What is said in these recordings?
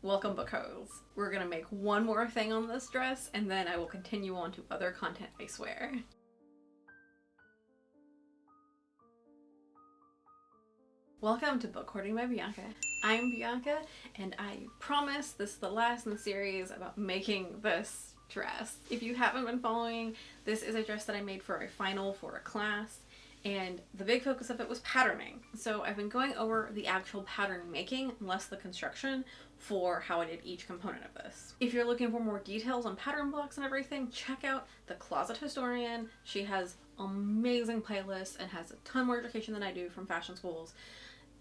Welcome, Bookhos. We're gonna make one more thing on this dress and then I will continue on to other content, I swear. Welcome to Bookhoarding by Bianca. I'm Bianca and I promise this is the last in the series about making this dress. If you haven't been following, this is a dress that I made for a final for a class, and the big focus of it was patterning. So I've been going over the actual pattern making, less the construction, for how I did each component of this. If you're looking for more details on pattern blocks and everything, check out the Closet Historian. She has amazing playlists and has a ton more education than I do from fashion schools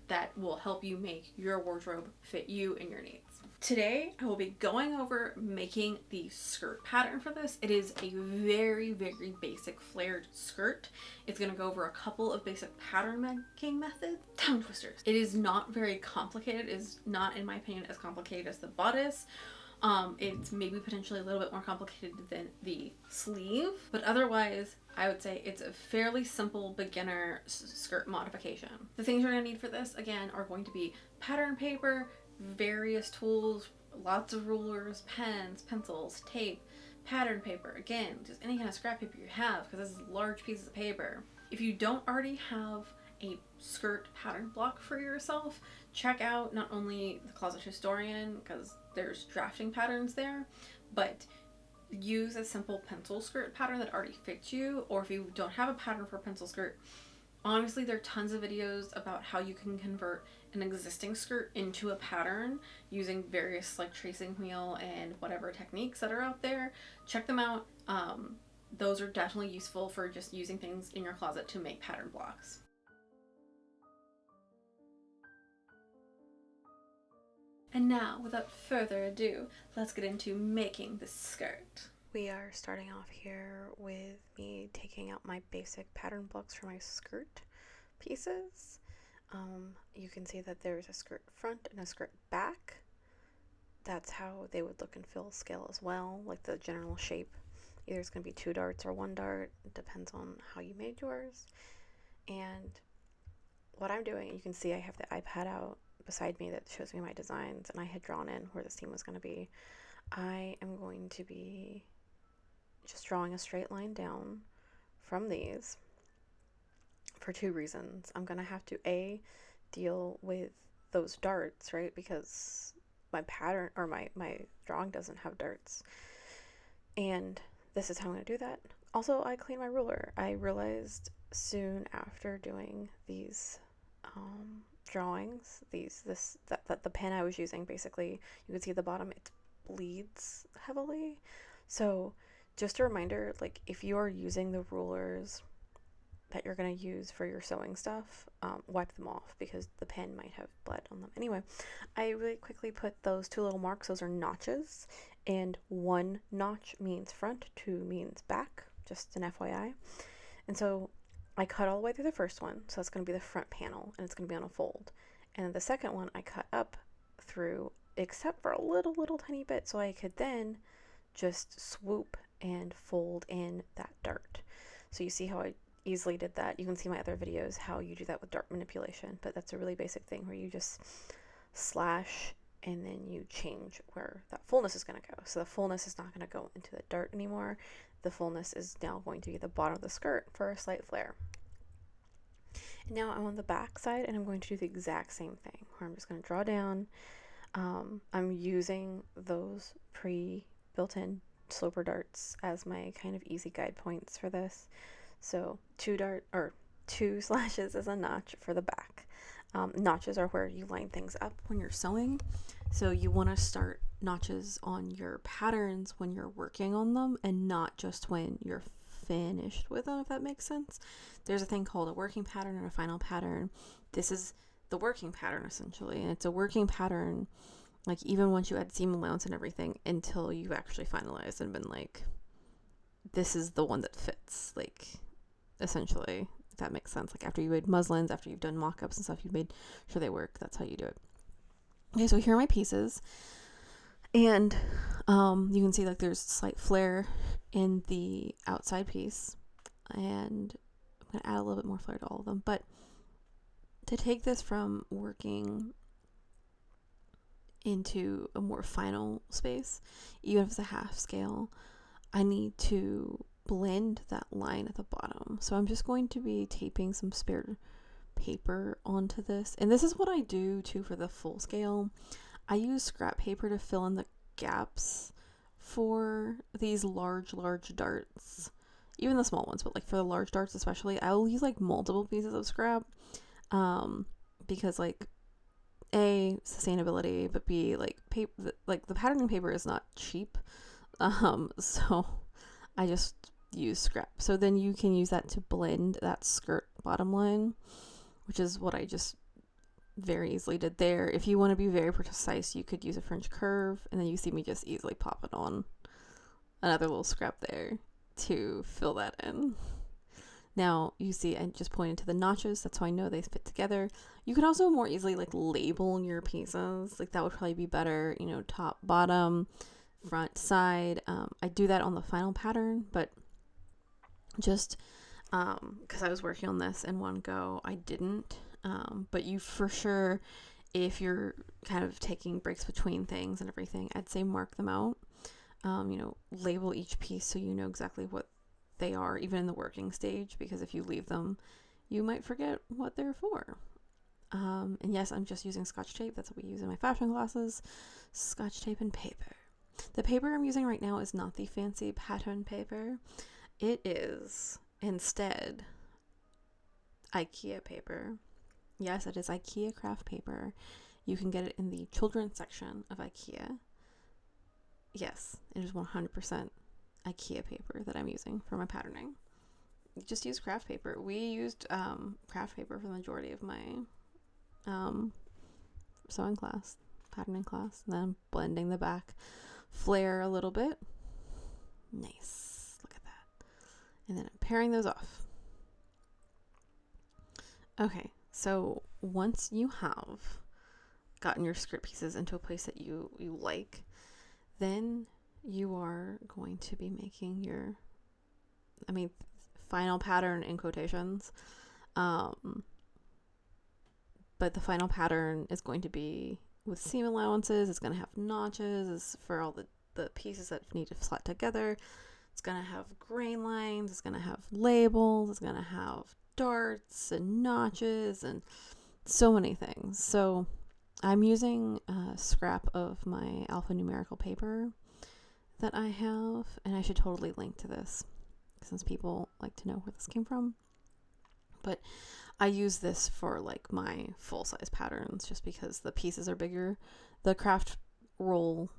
that will help you make your wardrobe fit you and your needs. Today, I will be going over making the skirt pattern for this. It is a very, very basic flared skirt. It's going to go over a couple of basic pattern making methods. Tongue twisters. It is not very complicated. It is not, in my opinion, as complicated as the bodice. It's maybe potentially a little bit more complicated than the sleeve, but otherwise I would say it's a fairly simple beginner skirt modification. The things you're going to need for this, again, are going to be pattern paper, various tools, lots of rulers, pens, pencils, tape, pattern paper, again, just any kind of scrap paper you have, because this is large pieces of paper. If you don't already have a skirt pattern block for yourself, check out not only the Closet Historian, because there's drafting patterns there, but use a simple pencil skirt pattern that already fits you. Or if you don't have a pattern for a pencil skirt, honestly there are tons of videos about how you can convert an existing skirt into a pattern using various like tracing wheel and whatever techniques that are out there. Check them out. Those are definitely useful for just using things in your closet to make pattern blocks. And now, without further ado, let's get into making the skirt. We are starting off here with me taking out my basic pattern blocks for my skirt pieces. You can see that there's a skirt front and a skirt back. That's how they would look and feel scale as well, like the general shape. Either it's going to be 2 darts or 1 dart. It depends on how you made yours. And what I'm doing, you can see I have the iPad out beside me that shows me my designs, and I had drawn in where the seam was going to be. I am going to be just drawing a straight line down from these for 2 reasons. I'm going to have to deal with those darts, right, because my pattern or my drawing doesn't have darts, and this is how I'm going to do that. Also, I cleaned my ruler. I realized soon after doing these drawings, that the pen I was using, basically, you can see at the bottom it bleeds heavily. So just a reminder, like if you are using the rulers that you're going to use for your sewing stuff, wipe them off because the pen might have blood on them. Anyway, I really quickly put those 2 little marks. Those are notches, and 1 notch means front, 2 means back, just an FYI. And so I cut all the way through the first one, so that's going to be the front panel, and it's going to be on a fold. And then the second one I cut up through, except for a little tiny bit, so I could then just swoop and fold in that dart. So you see how I easily did that. You can see my other videos how you do that with dart manipulation, but that's a really basic thing where you just slash and then you change where that fullness is going to go. So the fullness is not going to go into the dart anymore. The fullness is now going to be the bottom of the skirt for a slight flare. And now I'm on the back side, and I'm going to do the exact same thing where I'm just going to draw down. I'm using those pre-built-in sloper darts as my kind of easy guide points for this. So 2 slashes is a notch for the back. Notches are where you line things up when you're sewing. So you want to start notches on your patterns when you're working on them and not just when you're finished with them, if that makes sense. There's a thing called a working pattern and a final pattern. This is the working pattern essentially, and it's a working pattern like even once you add seam allowance and everything until you've actually finalized and been like, this is the one that fits, like essentially, if that makes sense. Like after you made muslins, after you've done mock-ups and stuff, you've made sure they work. That's how you do it. Okay, so here are my pieces, and you can see like there's slight flare in the outside piece, and I'm going to add a little bit more flare to all of them. But to take this from working into a more final space, even if it's a half scale, I need to blend that line at the bottom. So I'm just going to be taping some spare paper onto this. And this is what I do too for the full scale. I use scrap paper to fill in the gaps for these large darts. Even the small ones, but like for the large darts especially, I will use like multiple pieces of scrap. Because like A, sustainability, but B, like paper, like the patterning paper is not cheap. So I just use scrap. So then you can use that to blend that skirt bottom line, which is what I just very easily did there. If you want to be very precise, you could use a French curve, and then you see me just easily pop it on another little scrap there to fill that in. Now you see I just pointed to the notches, that's how I know they fit together. You could also more easily like label your pieces, like that would probably be better, you know, top, bottom, front, side. I do that on the final pattern, but just because I was working on this in one go, I didn't. But you for sure, if you're kind of taking breaks between things and everything, I'd say mark them out. You know, label each piece so you know exactly what they are, even in the working stage, because if you leave them, you might forget what they're for. And yes, I'm just using Scotch tape. That's what we use in my fashion classes. Scotch tape and paper. The paper I'm using right now is not the fancy pattern paper. It is instead IKEA paper. Yes, it is IKEA craft paper. You can get it in the children's section of IKEA. Yes, it is 100% IKEA paper that I'm using for my patterning. Just use craft paper. We used craft paper for the majority of my sewing class, patterning class. And then I'm blending the back flare a little bit. Nice. Look at that. And then I'm pairing those off. Okay, so once you have gotten your skirt pieces into a place that you like, then you are going to be making your, final pattern in quotations. But the final pattern is going to be with seam allowances. It's going to have notches. It's for all the pieces that need to slot together. It's going to have grain lines. It's going to have labels. It's going to have darts and notches and so many things. So I'm using a scrap of my alphanumerical paper that I have, and I should totally link to this since people like to know where this came from. But I use this for like my full-size patterns just because the pieces are bigger. The craft roll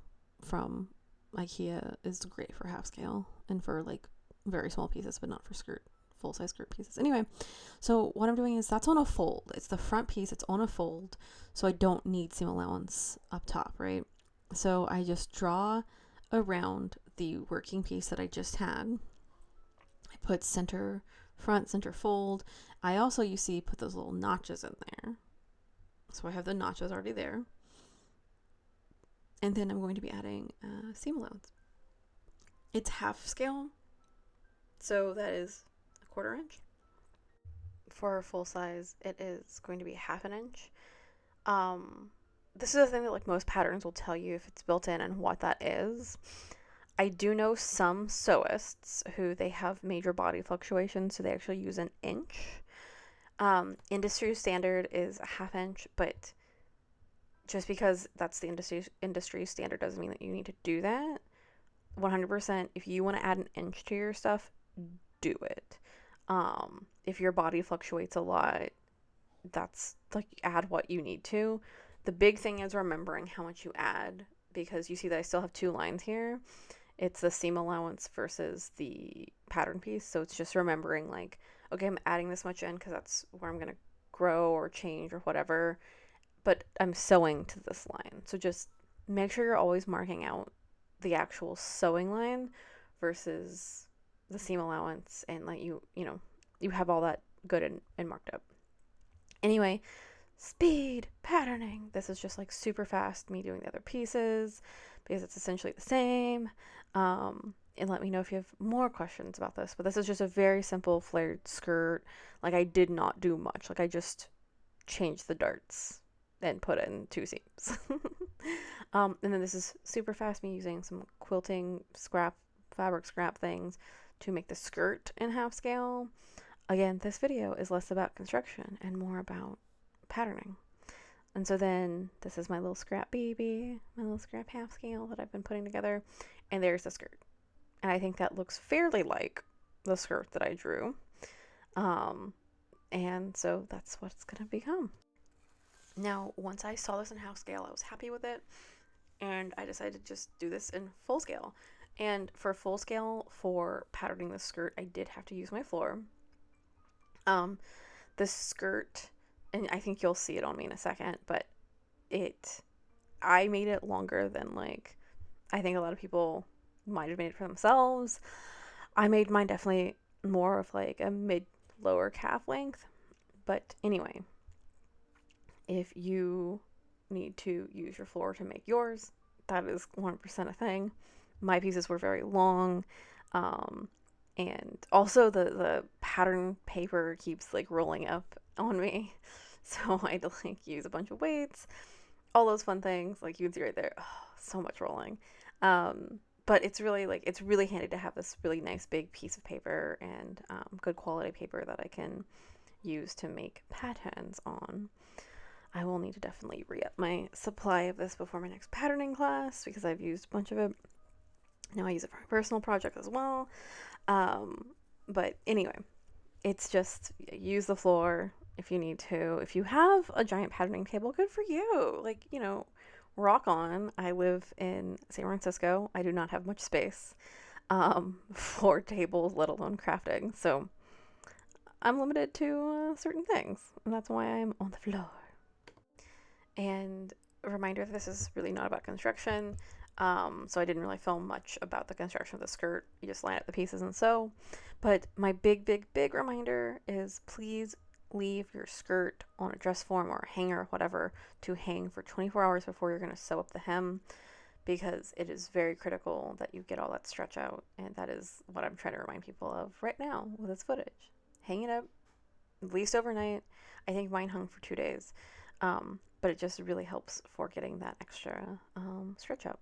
from IKEA is great for half scale and for like very small pieces, but not for full-size skirt pieces. Anyway, so what I'm doing is that's on a fold. It's the front piece, it's on a fold, so I don't need seam allowance up top, right? So I just draw around the working piece that I just had. I put center front, center fold. I also, you see, put those little notches in there. So I have the notches already there. And then I'm going to be adding seam allowance. It's half scale, so that is a 1/4 inch. For full size, it is going to be 1/2 inch. This is a thing that like most patterns will tell you if it's built in and what that is. I do know some sewists who they have major body fluctuations, so they actually use an inch. Industry standard is a 1/2 inch, but just because that's the industry standard doesn't mean that you need to do that. 100%, if you want to add an inch to your stuff, do it. If your body fluctuates a lot, that's like add what you need to. The big thing is remembering how much you add, because you see that I still have 2 lines here. It's the seam allowance versus the pattern piece. So it's just remembering like, okay, I'm adding this much in because that's where I'm going to grow or change or whatever, but I'm sewing to this line. So just make sure you're always marking out the actual sewing line versus the seam allowance, and like you have all that good and marked up. Anyway, speed patterning. This is just like super fast me doing the other pieces because it's essentially the same. And let me know if you have more questions about this, but this is just a very simple flared skirt. Like I did not do much. Like I just changed the darts and put in 2 seams. And then this is super fast, me using some quilting fabric scrap things to make the skirt in half scale. Again, this video is less about construction and more about patterning. And so then this is my little scrap baby, my little scrap half scale that I've been putting together. And there's the skirt. And I think that looks fairly like the skirt that I drew. And so that's what it's going to become. Now, once I saw this in half scale, I was happy with it. And I decided to just do this in full scale. And for full scale, for patterning the skirt, I did have to use my floor. The skirt, and I think you'll see it on me in a second, but I made it longer than, like, I think a lot of people might have made it for themselves. I made mine definitely more of like a mid-lower calf length. But anyway, if you need to use your floor to make yours, that is 100% a thing. My pieces were very long. And also the pattern paper keeps like rolling up on me. So I had to like use a bunch of weights, all those fun things. Like you can see right there, oh, so much rolling. But it's really handy to have this really nice big piece of paper and good quality paper that I can use to make patterns on. I will need to definitely re-up my supply of this before my next patterning class because I've used a bunch of it. Now I use it for my personal project as well. But anyway, it's just use the floor if you need to. If you have a giant patterning table, good for you. Like, you know, rock on. I live in San Francisco. I do not have much space for tables, let alone crafting. So I'm limited to certain things, and that's why I'm on the floor. And a reminder that this is really not about construction. So I didn't really film much about the construction of the skirt. You just line up the pieces and sew. But my big reminder is please leave your skirt on a dress form or a hanger or whatever to hang for 24 hours before you're going to sew up the hem, because it is very critical that you get all that stretch out. And that is what I'm trying to remind people of right now with this footage. Hang it up at least overnight. I think mine hung for 2 days. But it just really helps for getting that extra stretch out.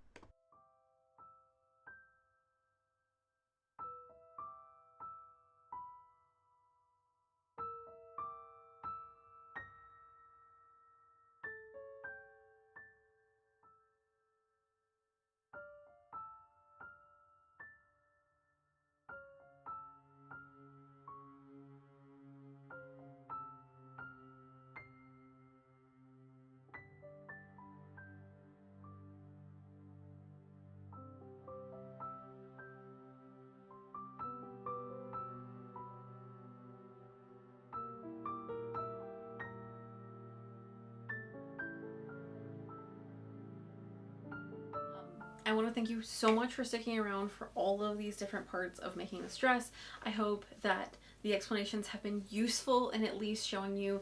I want to thank you so much for sticking around for all of these different parts of making this dress. I hope that the explanations have been useful in at least showing you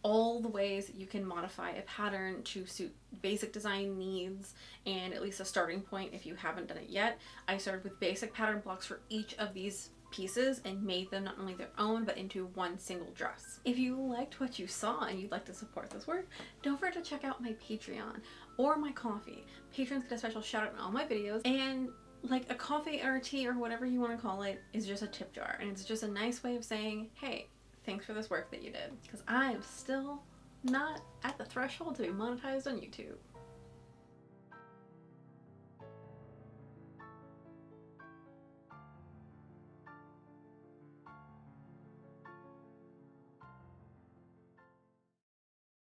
all the ways you can modify a pattern to suit basic design needs, and at least a starting point if you haven't done it yet. I started with basic pattern blocks for each of these pieces and made them not only their own but into one single dress. If you liked what you saw and you'd like to support this work, don't forget to check out my Patreon or my Ko-fi. Patrons get a special shout out in all my videos, and like a coffee or a tea or whatever you want to call it is just a tip jar, and it's just a nice way of saying, hey, thanks for this work that you did, because I'm still not at the threshold to be monetized on YouTube.